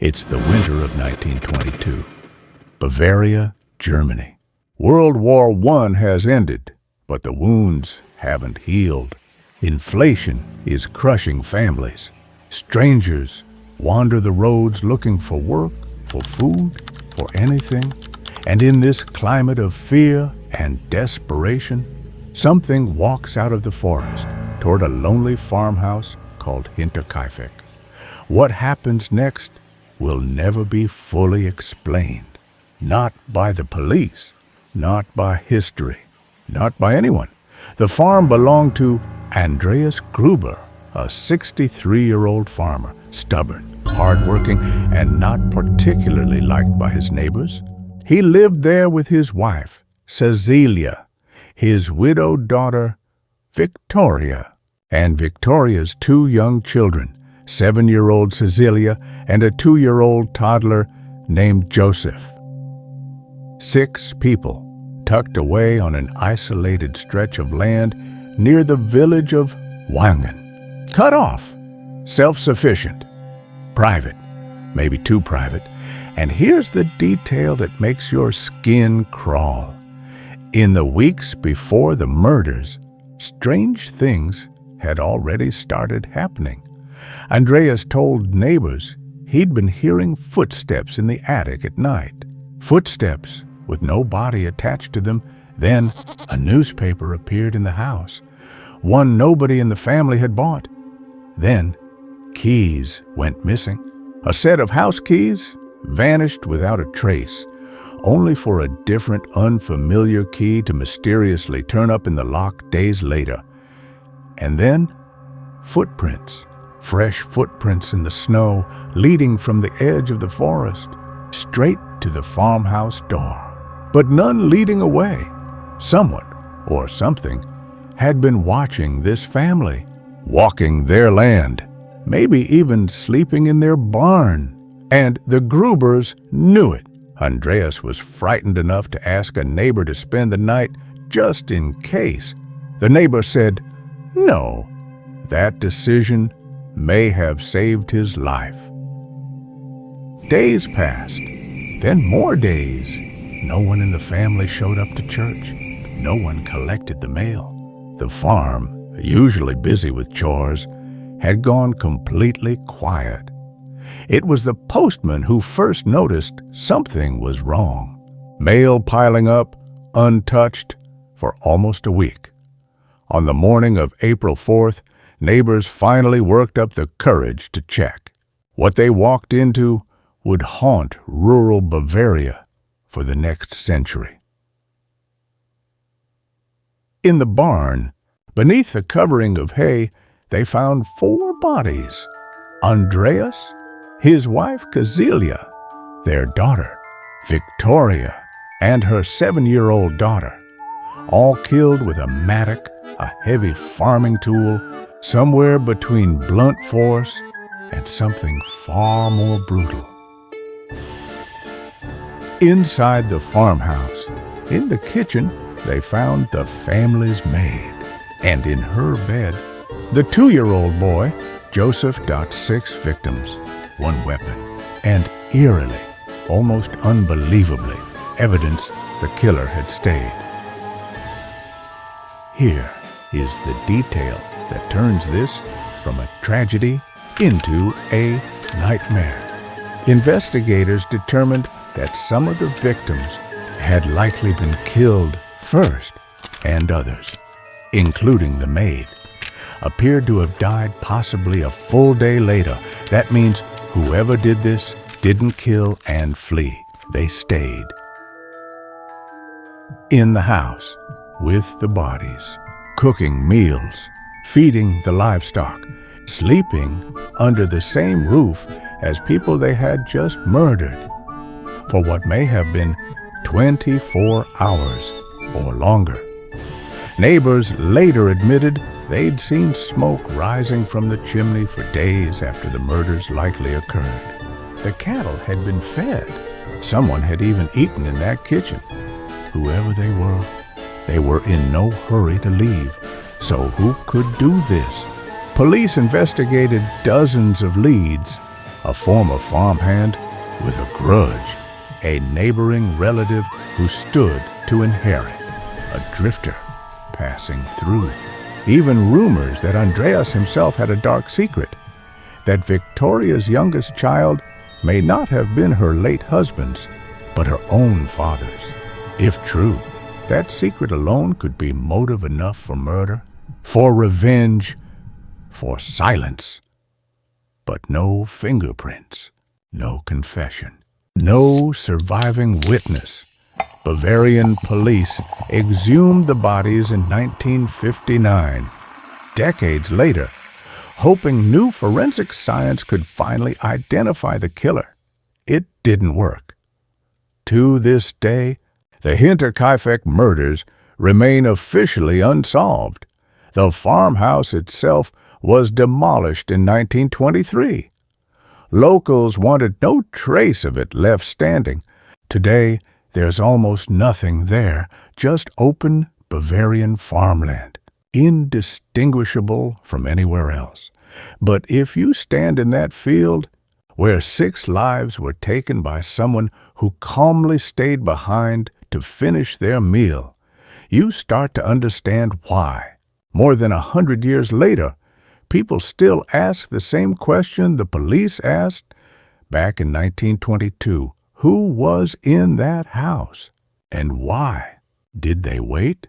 It's the winter of 1922. Bavaria, Germany. World War I has ended, but the wounds haven't healed. Inflation is crushing families. Strangers wander the roads looking for work, for food, for anything. And in this climate of fear and desperation, something walks out of the forest toward a lonely farmhouse called Hinterkaifeck. What happens next will never be fully explained. Not by the police, not by history, not by anyone. The farm belonged to Andreas Gruber, a 63-year-old farmer, stubborn, hardworking, and not particularly liked by his neighbors. He lived there with his wife, Cecilia, his widowed daughter, Victoria, and Victoria's two young children, 7-year-old Cecilia and a 2-year-old toddler named Joseph. 6 people tucked away on an isolated stretch of land near the village of Wangen. Cut off, self-sufficient, private, maybe too private. And here's the detail that makes your skin crawl. In the weeks before the murders, strange things had already started happening. Andreas told neighbors he'd been hearing footsteps in the attic at night. Footsteps with no body attached to them. Then a newspaper appeared in the house, one nobody in the family had bought. Then keys went missing. A set of house keys vanished without a trace, only for a different, unfamiliar key to mysteriously turn up in the lock days later. And then footprints. Fresh footprints in the snow leading from the edge of the forest straight to the farmhouse door. But none leading away. Someone or something had been watching this family, walking their land, maybe even sleeping in their barn. And the Grubers knew it. Andreas was frightened enough to ask a neighbor to spend the night just in case. The neighbor said no. That decision may have saved his life. Days passed, then more days. No one in the family showed up to church. No one collected the mail. The farm, usually busy with chores, had gone completely quiet. It was the postman who first noticed something was wrong. Mail piling up, untouched, for almost a week. On the morning of April 4th, neighbors finally worked up the courage to check. What they walked into would haunt rural Bavaria for the next century. In the barn, beneath a covering of hay, they found 4 bodies. Andreas, his wife Cecilia, their daughter Victoria, and her 7-year-old daughter, all killed with a mattock, a heavy farming tool, somewhere between blunt force and something far more brutal. Inside the farmhouse, in the kitchen, they found the family's maid, and in her bed, the 2-year-old boy, Joseph. 6 victims, 1 weapon, and eerily, almost unbelievably, evidence the killer had stayed. Here is the detail that turns this from a tragedy into a nightmare. Investigators determined that some of the victims had likely been killed first, and others, including the maid, appeared to have died possibly a full day later. That means whoever did this didn't kill and flee. They stayed in the house with the bodies, cooking meals, feeding the livestock, sleeping under the same roof as people they had just murdered for what may have been 24 hours or longer. Neighbors later admitted they'd seen smoke rising from the chimney for days after the murders likely occurred. The cattle had been fed. Someone had even eaten in that kitchen. Whoever they were in no hurry to leave. So who could do this? Police investigated dozens of leads, a former farmhand with a grudge, a neighboring relative who stood to inherit, a drifter passing through. Even rumors that Andreas himself had a dark secret, that Victoria's youngest child may not have been her late husband's, but her own father's. If true, that secret alone could be motive enough for murder, for revenge, for silence. But no fingerprints, no confession, no surviving witness. Bavarian police exhumed the bodies in 1959, decades later, hoping new forensic science could finally identify the killer. It didn't work. To this day, the Hinterkaifeck murders remain officially unsolved. The farmhouse itself was demolished in 1923. Locals wanted no trace of it left standing. Today, there's almost nothing there, just open Bavarian farmland, indistinguishable from anywhere else. But if you stand in that field, where 6 lives were taken by someone who calmly stayed behind to finish their meal, you start to understand why. More than 100 years later, people still ask the same question the police asked back in 1922. Who was in that house? And why? Did they wait?